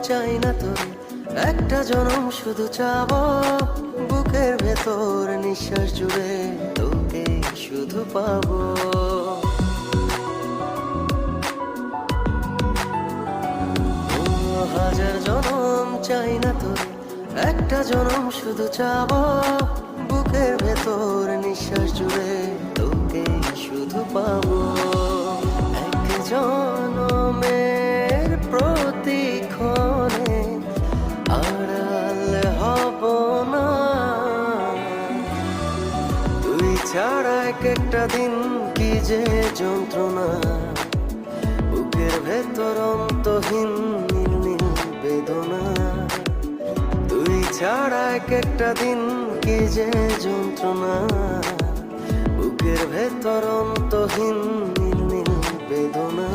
চাই না তোরে, একটা জনম শুধু চাবো, বুকের ভেতর নিঃশ্বাস জুড়ে তোকে শুধু পাবো। হাজার জনম চাই না তোরে, একটা জনম শুধু চাবো, বুকের ভেতর নিঃশ্বাস জুড়ে তোকে শুধু পাবো। এক জনমের প্রতিক্ষণে আড়াল হব না, তুই ছাড়া এক একটা দিন কি যে যন্ত্রণা, বুকের ভেতর অন্তহীন নীল নীল বেদনা, তুই ছাড়া এক একটা দিন কি যে যন্ত্রণা, বুকের ভেতর অন্তহীন নীল নীল বেদনা।